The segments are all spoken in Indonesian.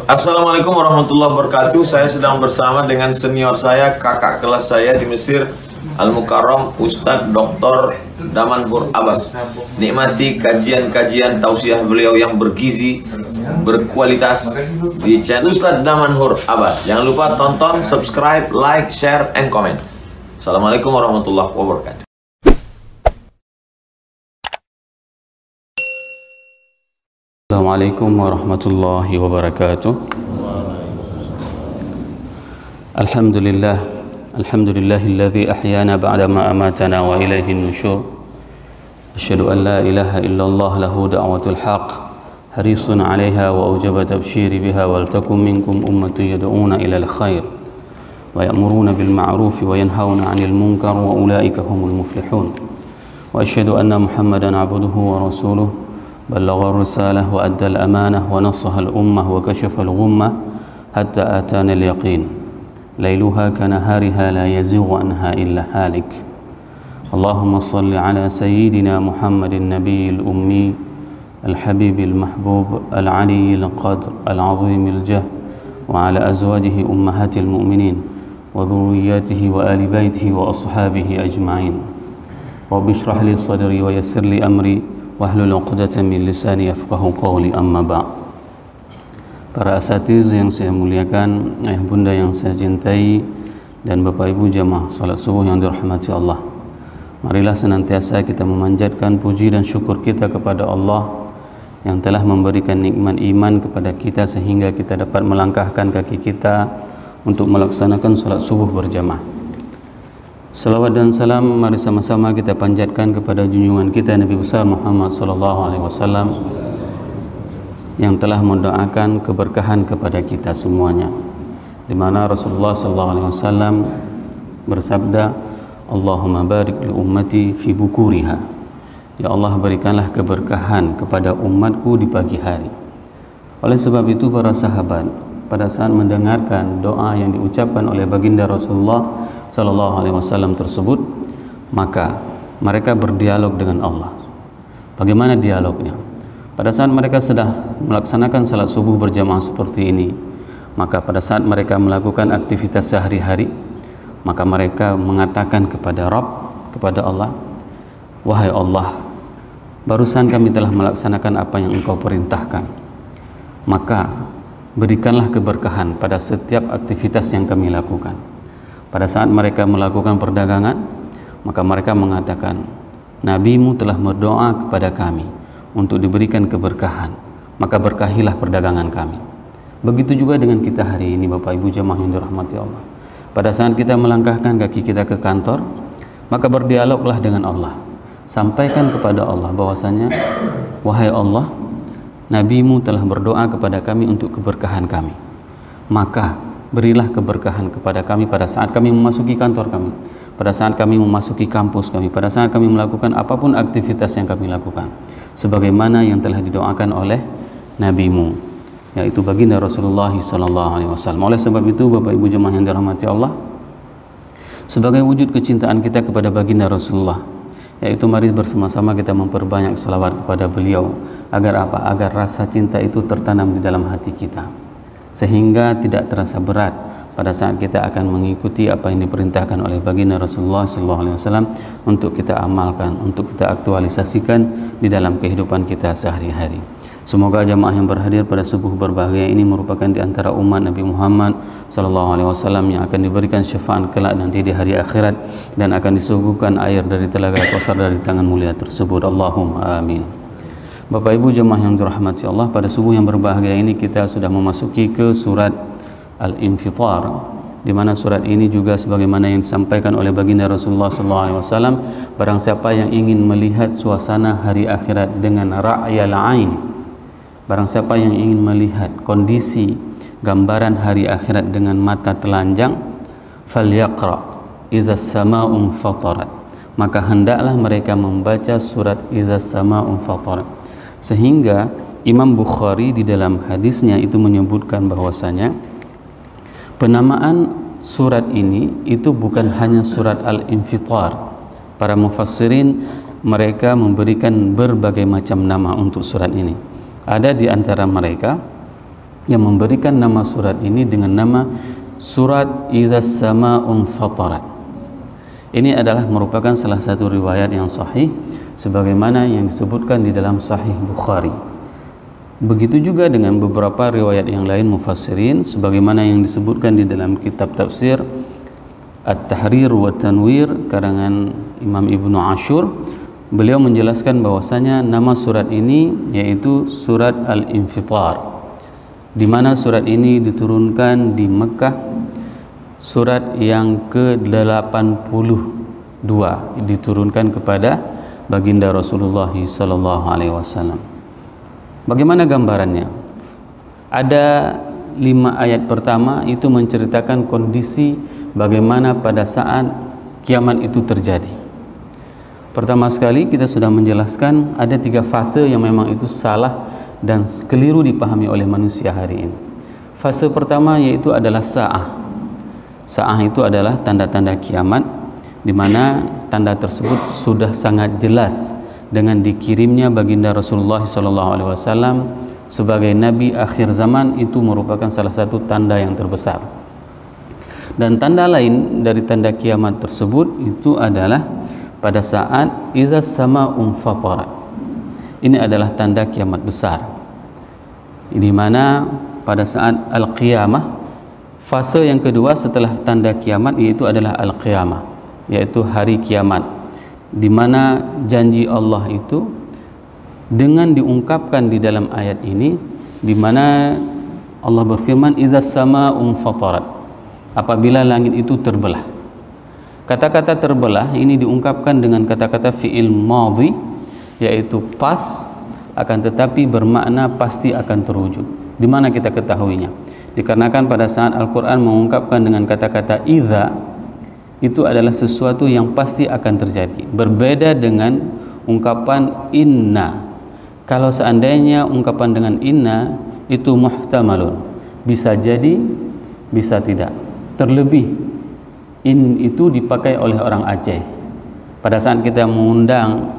Assalamualaikum warahmatullahi wabarakatuh. Saya sedang bersama dengan senior saya, kakak kelas saya di Mesir, Al-Mukarram, Ustadz Dr. Damanhur Abbas. Nikmati kajian-kajian tausiah beliau yang bergizi, berkualitas di channel Ustadz Damanhur Abbas. Jangan lupa tonton, subscribe, like, share, and comment. Assalamualaikum warahmatullahi wabarakatuh. Assalamualaikum warahmatullahi wabarakatuh. Alhamdulillahilladzi ahyana ba'da ma amatana wa ilaihin nusyur. Asyhadu an la ilaha illallah lahu da'watul haqq, harisun 'alaiha wa aujaba tabsyiri biha wal takum minkum ummatun yad'una ilal khair wa ya'muruna bil ma'ruf wa yanhauna 'anil munkar wa ulaika humul muflihun. Wa asyhadu anna Muhammadan 'abduhu wa rasuluhu بلغ الرسالة وأدى الأمانة ونصح الأمة وكشف الغمة حتى آتانا اليقين ليلها كنهارها لا يزيغ عنها إلا هالك. اللهم صل على سيدنا محمد النبي الأمي الحبيب المحبوب العلي القدر العظيم الجاه وعلى أزواجه أمهات المؤمنين وذرياته وآل بيته وأصحابه أجمعين. رب اشرح لي صدري ويسر لي أمري wahlul 'uqdatam min lisani yafqahu qawli, amma ba'. Para asatiz yang saya muliakan, ayah bunda yang saya cintai, dan bapak ibu jamaah salat subuh yang dirahmati Allah, marilah senantiasa kita memanjatkan puji dan syukur kita kepada Allah yang telah memberikan nikmat iman kepada kita sehingga kita dapat melangkahkan kaki kita untuk melaksanakan salat subuh berjamaah. Salawat dan salam mari sama-sama kita panjatkan kepada junjungan kita Nabi besar Muhammad sallallahu alaihi wasallam yang telah mendoakan keberkahan kepada kita semuanya, di mana Rasulullah sallallahu alaihi wasallam bersabda, Allahumma barik li ummati fi bukuriha. Ya Allah, berikanlah keberkahan kepada umatku di pagi hari. Oleh sebab itu para sahabat pada saat mendengarkan doa yang diucapkan oleh baginda Rasulullah sallallahu alaihi wasallam tersebut, maka mereka berdialog dengan Allah. Bagaimana dialognya? Pada saat mereka sedang melaksanakan salat subuh berjamaah seperti ini, maka pada saat mereka melakukan aktivitas sehari-hari, maka mereka mengatakan kepada Rabb, kepada Allah, wahai Allah, barusan kami telah melaksanakan apa yang Engkau perintahkan, maka berikanlah keberkahan pada setiap aktivitas yang kami lakukan. Pada saat mereka melakukan perdagangan, maka mereka mengatakan, Nabimu telah berdoa kepada kami untuk diberikan keberkahan, maka berkahilah perdagangan kami. Begitu juga dengan kita hari ini, Bapak Ibu jamaah yang dirahmati Allah. Pada saat kita melangkahkan kaki kita ke kantor, maka berdialoglah dengan Allah. Sampaikan kepada Allah bahwasanya, wahai Allah, Nabimu telah berdoa kepada kami untuk keberkahan kami, maka berilah keberkahan kepada kami pada saat kami memasuki kantor kami, pada saat kami memasuki kampus kami, pada saat kami melakukan apapun aktivitas yang kami lakukan, sebagaimana yang telah didoakan oleh Nabimu, yaitu baginda Rasulullah SAW. Oleh sebab itu, Bapak Ibu jemaah yang dirahmati Allah, sebagai wujud kecintaan kita kepada baginda Rasulullah, yaitu mari bersama-sama kita memperbanyak salawat kepada beliau. Agar apa? Agar rasa cinta itu tertanam di dalam hati kita, sehingga tidak terasa berat pada saat kita akan mengikuti apa yang diperintahkan oleh baginda Rasulullah SAW untuk kita amalkan, untuk kita aktualisasikan di dalam kehidupan kita sehari-hari. Semoga jamaah yang berhadir pada subuh berbahagia ini merupakan di antara umat Nabi Muhammad SAW yang akan diberikan syafaat kelak nanti di hari akhirat dan akan disuguhkan air dari telaga Kausar dari tangan mulia tersebut. Allahumma amin. Bapak Ibu jemaah yang dirahmati Allah, pada subuh yang berbahagia ini kita sudah memasuki ke surat Al-Infitar, di mana surat ini juga sebagaimana yang disampaikan oleh baginda Rasulullah SAW, barang siapa yang ingin melihat suasana hari akhirat dengan ra'yal ain, barang siapa yang ingin melihat kondisi gambaran hari akhirat dengan mata telanjang, falyaqra idzas sama'un fatarat, maka hendaklah mereka membaca surat idzas sama'un fatarat. Sehingga Imam Bukhari di dalam hadisnya itu menyebutkan bahwasanya penamaan surat ini itu bukan hanya surat Al-Infitar. Para mufassirin mereka memberikan berbagai macam nama untuk surat ini. Ada di antara mereka yang memberikan nama surat ini dengan nama surat Idzas Sama'un Fatarat. Ini adalah merupakan salah satu riwayat yang sahih sebagaimana yang disebutkan di dalam Sahih Bukhari. Begitu juga dengan beberapa riwayat yang lain mufassirin sebagaimana yang disebutkan di dalam kitab tafsir At-Tahrir wa Tanwir karangan Imam Ibnu Ashur. Beliau menjelaskan bahwasanya nama surat ini yaitu surat Al-Infitar, di mana surat ini diturunkan di Mekah, surat yang ke-82 diturunkan kepada baginda Rasulullah sallallahu alaihi wasallam. Bagaimana gambarannya? Ada 5 ayat pertama itu menceritakan kondisi bagaimana pada saat kiamat itu terjadi. Pertama sekali kita sudah menjelaskan ada 3 fase yang memang itu salah dan keliru dipahami oleh manusia hari ini. Fase pertama yaitu adalah sa'ah. Sa'ah itu adalah tanda-tanda kiamat, di mana tanda tersebut sudah sangat jelas dengan dikirimnya baginda Rasulullah SAW sebagai nabi akhir zaman. Itu merupakan salah satu tanda yang terbesar. Dan tanda lain dari tanda kiamat tersebut itu adalah pada saat Idzas Sama'un Fatarat. Ini adalah tanda kiamat besar, di mana pada saat Al-Qiyamah, fase yang kedua setelah tanda kiamat yaitu adalah Al-Qiyamah, yaitu hari kiamat, di mana janji Allah itu dengan diungkapkan di dalam ayat ini, di mana Allah berfirman Idzas Sama'un Fatarat, apabila langit itu terbelah. Kata-kata terbelah ini diungkapkan dengan kata-kata fi'il madhi, yaitu pas, akan tetapi bermakna pasti akan terwujud. Di mana kita ketahuinya? Dikarenakan pada saat Al-Quran mengungkapkan dengan kata-kata idza, itu adalah sesuatu yang pasti akan terjadi. Berbeda dengan ungkapan inna. Kalau seandainya ungkapan dengan inna itu muhtamalun, bisa jadi, bisa tidak. Terlebih in itu dipakai oleh orang Aceh. Pada saat kita mengundang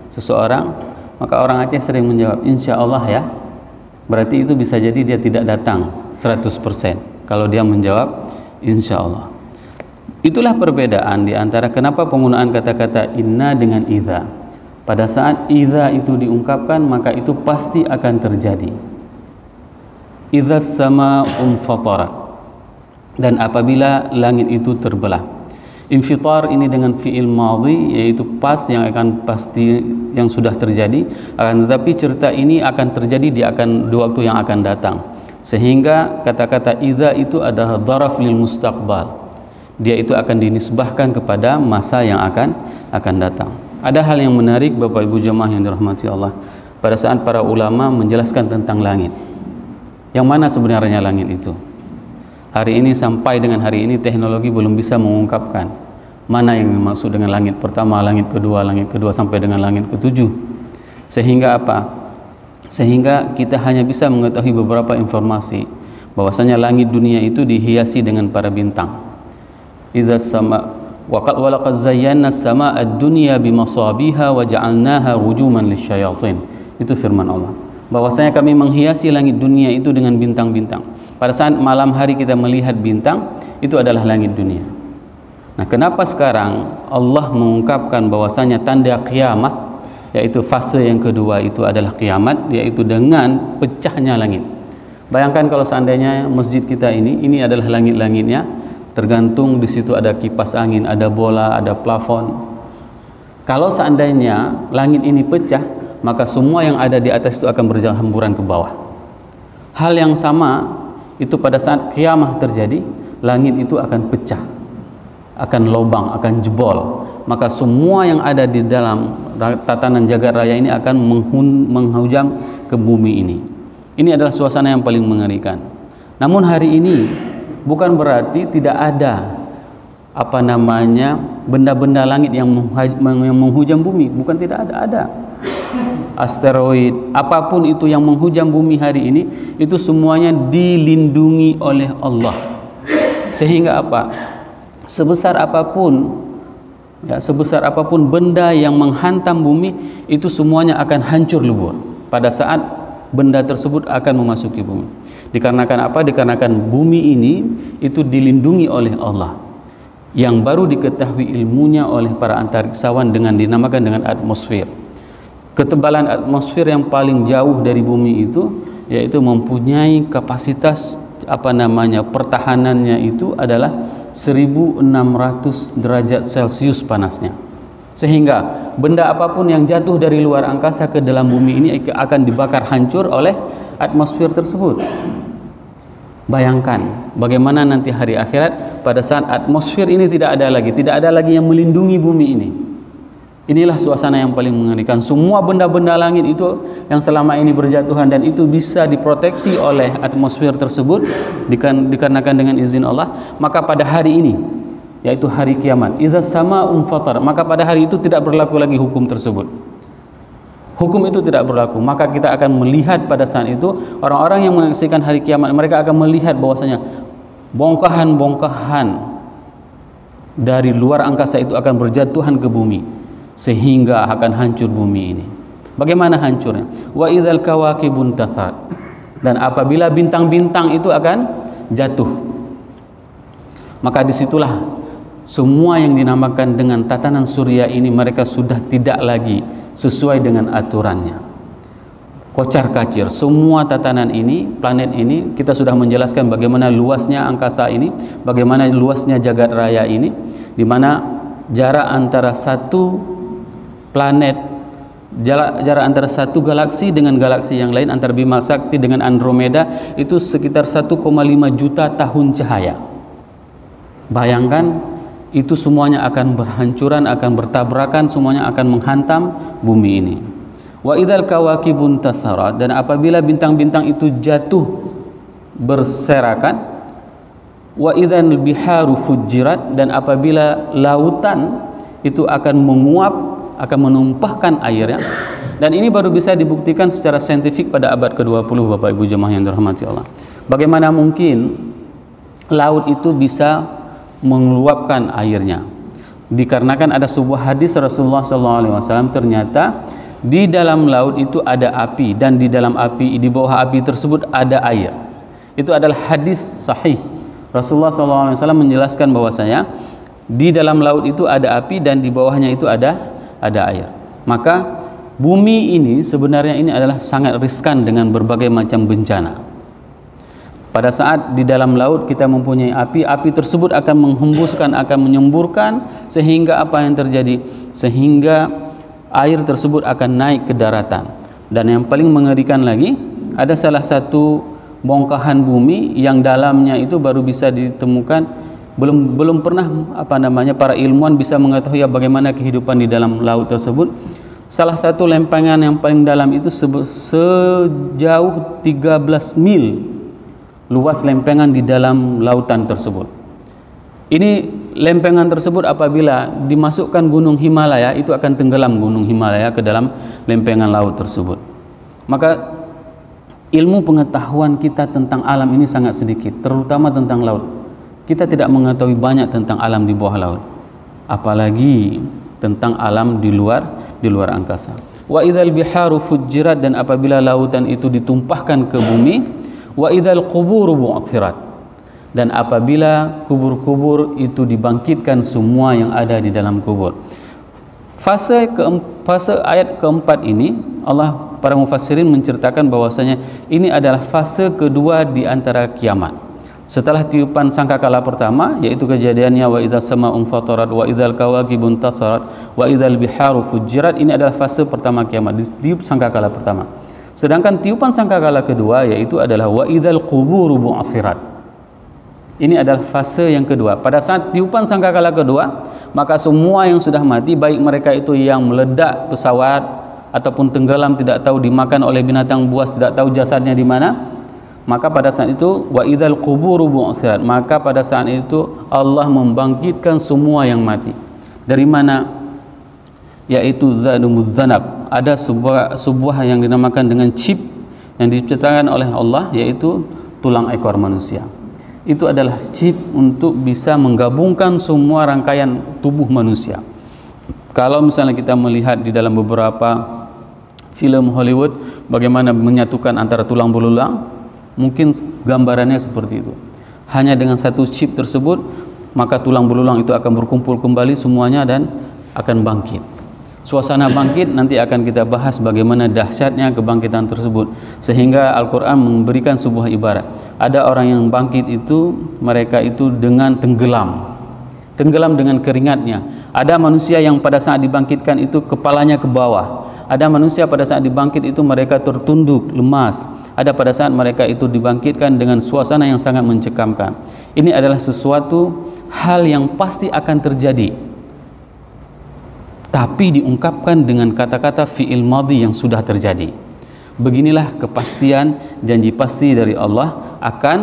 seseorang, maka orang Aceh sering menjawab insya Allah ya. Berarti itu bisa jadi dia tidak datang 100% kalau dia menjawab insya Allah. Itulah perbedaan di antara kenapa penggunaan kata-kata inna dengan idza. Pada saat idza itu diungkapkan, maka itu pasti akan terjadi. Idzas sama'un fatarat, dan apabila langit itu terbelah. Infitar ini dengan fi'il madhi, yaitu pas yang akan pasti yang sudah terjadi, akan tetapi cerita ini akan terjadi di waktu yang akan datang. Sehingga kata-kata idza itu adalah dharaf lil mustaqbal. Dia itu akan dinisbahkan kepada masa yang akan datang. Ada hal yang menarik Bapak Ibu jemaah yang dirahmati Allah. Pada saat para ulama menjelaskan tentang langit, yang mana sebenarnya langit itu? Hari ini sampai dengan hari ini teknologi belum bisa mengungkapkan mana yang dimaksud dengan langit pertama, langit kedua sampai dengan langit ketujuh. Sehingga apa? Sehingga kita hanya bisa mengetahui beberapa informasi bahwasanya langit dunia itu dihiasi dengan para bintang. Idza sama wa laqad zayyana as-samaa ad-dunya bimasabiha wa ja'alnaha rujuman lisyayatin. Itu firman Allah. Bahwasanya kami menghiasi langit dunia itu dengan bintang-bintang. Pada saat malam hari kita melihat bintang, itu adalah langit dunia. Nah, kenapa sekarang Allah mengungkapkan bahwasanya tanda kiamat, yaitu fase yang kedua itu adalah kiamat, yaitu dengan pecahnya langit. Bayangkan kalau seandainya masjid kita ini adalah langit-langitnya, tergantung di situ ada kipas angin, ada bola, ada plafon. Kalau seandainya langit ini pecah, maka semua yang ada di atas itu akan berjalan hamburan ke bawah. Hal yang sama itu pada saat kiamat terjadi, langit itu akan pecah, akan lobang, akan jebol. Maka semua yang ada di dalam tatanan jagat raya ini akan menghujam ke bumi ini. Ini adalah suasana yang paling mengerikan. Namun hari ini bukan berarti tidak ada benda-benda langit yang menghujam bumi. Bukan tidak ada. Asteroid, apapun itu yang menghujam bumi hari ini, itu semuanya dilindungi oleh Allah. Sehingga apa? Sebesar apapun benda yang menghantam bumi, itu semuanya akan hancur lebur pada saat benda tersebut akan memasuki bumi. Dikarenakan apa? Dikarenakan bumi ini itu dilindungi oleh Allah, yang baru diketahui ilmunya oleh para antariksawan dengan dinamakan dengan atmosfer. Ketebalan atmosfer yang paling jauh dari bumi itu yaitu mempunyai kapasitas pertahanannya itu adalah 1600 derajat Celcius panasnya. Sehingga benda apapun yang jatuh dari luar angkasa ke dalam bumi ini akan dibakar hancur oleh atmosfer tersebut. Bayangkan bagaimana nanti hari akhirat pada saat atmosfer ini tidak ada lagi yang melindungi bumi ini. Inilah suasana yang paling mengerikan. Semua benda-benda langit itu yang selama ini berjatuhan dan itu bisa diproteksi oleh atmosfer tersebut dikarenakan dengan izin Allah, maka pada hari ini, yaitu hari kiamat, idza sama'un fatar, maka pada hari itu tidak berlaku lagi hukum tersebut. Hukum itu tidak berlaku, maka kita akan melihat pada saat itu orang-orang yang menyaksikan hari kiamat, mereka akan melihat bahwasanya bongkahan-bongkahan dari luar angkasa itu akan berjatuhan ke bumi sehingga akan hancur bumi ini. Bagaimana hancurnya? Wa idzal kawakibun tathat, dan apabila bintang-bintang itu akan jatuh, maka disitulah semua yang dinamakan dengan tatanan surya ini mereka sudah tidak lagi sesuai dengan aturannya. Kocar kacir semua tatanan ini, planet ini. Kita sudah menjelaskan bagaimana luasnya angkasa ini, bagaimana luasnya jagat raya ini, di mana jarak antara satu planet, jarak antara satu galaksi dengan galaksi yang lain, antara Bima Sakti dengan Andromeda itu sekitar 1,5 juta tahun cahaya. Bayangkan, itu semuanya akan berhancuran, akan bertabrakan, semuanya akan menghantam bumi ini. Wa idzal kawakibun tatharat, dan apabila bintang-bintang itu jatuh berserakan. Wa idzal biharu fujirat, dan apabila lautan itu akan menguap, akan menumpahkan airnya. Dan ini baru bisa dibuktikan secara saintifik pada abad ke-20, Bapak Ibu jemaah yang dirahmati Allah. Bagaimana mungkin laut itu bisa mengeluapkan airnya? Dikarenakan ada sebuah hadis Rasulullah SAW, ternyata di dalam laut itu ada api, dan di dalam api, di bawah api tersebut ada air. Itu adalah hadis sahih. Rasulullah SAW menjelaskan bahwasanya di dalam laut itu ada api dan di bawahnya itu ada air. Maka bumi ini sebenarnya ini adalah sangat riskan dengan berbagai macam bencana. Pada saat di dalam laut kita mempunyai api tersebut akan menghembuskan, akan menyemburkan, sehingga apa yang terjadi? Sehingga air tersebut akan naik ke daratan. Dan yang paling mengerikan lagi, ada salah satu bongkahan bumi yang dalamnya itu baru bisa ditemukan, belum pernah para ilmuwan bisa mengetahui bagaimana kehidupan di dalam laut tersebut. Salah satu lempengan yang paling dalam itu sejauh 13 mil luas lempengan di dalam lautan tersebut. Ini lempengan tersebut apabila dimasukkan gunung Himalaya, itu akan tenggelam gunung Himalaya ke dalam lempengan laut tersebut. Maka ilmu pengetahuan kita tentang alam ini sangat sedikit, terutama tentang laut. Kita tidak mengetahui banyak tentang alam di bawah laut, apalagi tentang alam di luar angkasa. Wa idzal biharu fujirat, dan apabila lautan itu ditumpahkan ke bumi. Wa idzal quburu bu'thirat, dan apabila kubur-kubur itu dibangkitkan semua yang ada di dalam kubur. Fase ayat keempat ini Allah, para mufassirin menceritakan bahwasanya ini adalah fase kedua di antara kiamat. Setelah tiupan sangkakala pertama, yaitu kejadiannya wa idzas sama'un fatarat wa idzal kawakibun tatharat wa idzal biharu fujirat, ini adalah fase pertama kiamat, ditiup sangkakala pertama. Sedangkan tiupan sangkakala kedua yaitu adalah wa idzal quburu bu'thirat. Ini adalah fase yang kedua. Pada saat tiupan sangkakala kedua, maka semua yang sudah mati, baik mereka itu yang meledak pesawat ataupun tenggelam, tidak tahu dimakan oleh binatang buas, tidak tahu jasadnya di mana, maka pada saat itu wa idzal quburu bu'thirat, maka pada saat itu Allah membangkitkan semua yang mati. Dari mana? Yaitu dzanumudz dzanab. Ada sebuah yang dinamakan dengan chip yang diciptakan oleh Allah, yaitu tulang ekor manusia. Itu adalah chip untuk bisa menggabungkan semua rangkaian tubuh manusia. Kalau misalnya kita melihat di dalam beberapa film Hollywood bagaimana menyatukan antara tulang belulang Mungkin gambarannya seperti itu. Hanya dengan satu chip tersebut, maka tulang belulang itu akan berkumpul kembali semuanya dan akan bangkit. Suasana bangkit nanti akan kita bahas bagaimana dahsyatnya kebangkitan tersebut, sehingga Al-Quran memberikan sebuah ibarat. Ada orang yang bangkit itu, mereka itu dengan tenggelam dengan keringatnya. Ada manusia yang pada saat dibangkitkan itu kepalanya ke bawah. Ada manusia pada saat dibangkit itu mereka tertunduk, lemas. Ada pada saat mereka itu dibangkitkan dengan suasana yang sangat mencekamkan. Ini adalah sesuatu hal yang pasti akan terjadi, tapi diungkapkan dengan kata-kata fi'il madhi yang sudah terjadi. Beginilah kepastian janji pasti dari Allah akan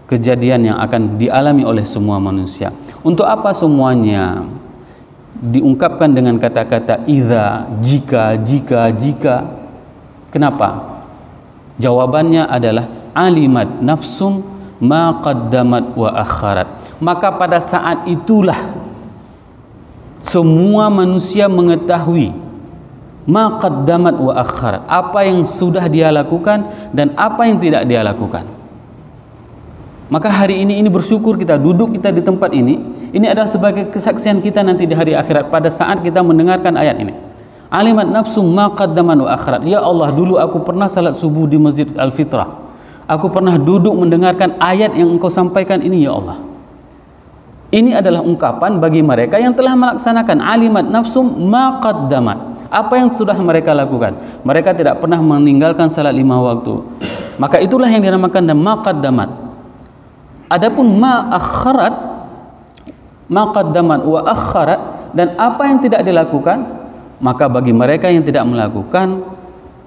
kejadian yang akan dialami oleh semua manusia. Untuk apa semuanya diungkapkan dengan kata-kata idza, jika? Kenapa? Jawabannya adalah alimat nafsum ma qaddamat wa akharat. Maka pada saat itulah semua manusia mengetahui ma qaddamat wa akharat, apa yang sudah dia lakukan dan apa yang tidak dia lakukan. Maka hari ini bersyukur kita duduk kita di tempat ini adalah sebagai kesaksian kita nanti di hari akhirat pada saat kita mendengarkan ayat ini. Alimat nafsum ma qaddamat wa akharat. Ya Allah, dulu aku pernah salat subuh di Masjid Al-Fitrah. Aku pernah duduk mendengarkan ayat yang Engkau sampaikan ini, ya Allah. Ini adalah ungkapan bagi mereka yang telah melaksanakan alimat nafsum ma qaddamat. Apa yang sudah mereka lakukan? Mereka tidak pernah meninggalkan salat 5 waktu. Maka itulah yang dinamakan ma qaddamat. Adapun ma akharat, ma qaddamat wa akharat, dan apa yang tidak dilakukan, maka bagi mereka yang tidak melakukan,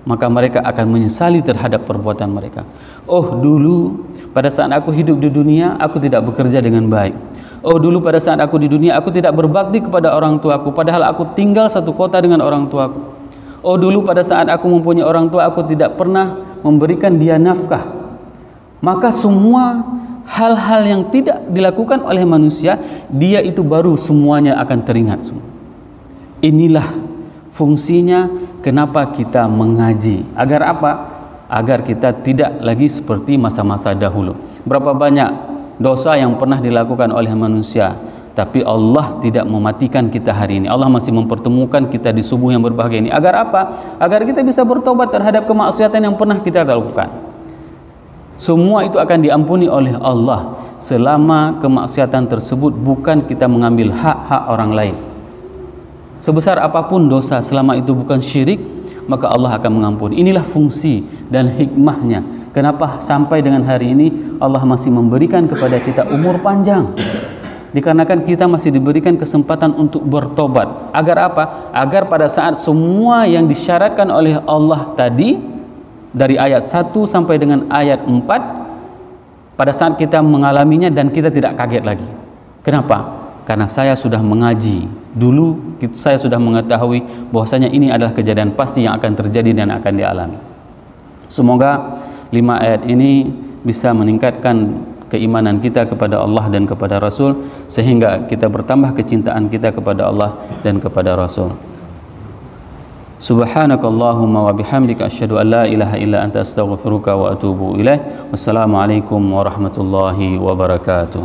maka mereka akan menyesali terhadap perbuatan mereka. Oh, dulu pada saat aku hidup di dunia aku tidak bekerja dengan baik. Oh, dulu pada saat aku di dunia aku tidak berbakti kepada orang tuaku, padahal aku tinggal satu kota dengan orang tuaku. Oh, dulu pada saat aku mempunyai orang tua aku tidak pernah memberikan dia nafkah. Maka semua hal-hal yang tidak dilakukan oleh manusia, dia itu baru semuanya akan teringat semua. Inilah fungsinya kenapa kita mengaji. Agar apa? Agar kita tidak lagi seperti masa-masa dahulu. Berapa banyak dosa yang pernah dilakukan oleh manusia, tapi Allah tidak mematikan kita hari ini. Allah masih mempertemukan kita di subuh yang berbahagia ini. Agar apa? Agar kita bisa bertobat terhadap kemaksiatan yang pernah kita lakukan. Semua itu akan diampuni oleh Allah selama kemaksiatan tersebut bukan kita mengambil hak-hak orang lain. Sebesar apapun dosa, selama itu bukan syirik, maka Allah akan mengampuni. Inilah fungsi dan hikmahnya. Kenapa sampai dengan hari ini Allah masih memberikan kepada kita umur panjang? Dikarenakan kita masih diberikan kesempatan untuk bertobat. Agar apa? Agar pada saat semua yang disyaratkan oleh Allah tadi, dari ayat 1 sampai dengan ayat 4, pada saat kita mengalaminya dan kita tidak kaget lagi. Kenapa? Karena saya sudah mengaji. Dulu saya sudah mengetahui bahwasanya ini adalah kejadian pasti yang akan terjadi dan akan dialami. Semoga 5 ayat ini bisa meningkatkan keimanan kita kepada Allah dan kepada Rasul, sehingga kita bertambah kecintaan kita kepada Allah dan kepada Rasul. Subhanakallahumma wa bihamdika asyhadu an la ilaha illa anta astaghfiruka wa atubu ilaik. Wassalamualaikum warahmatullahi wabarakatuh.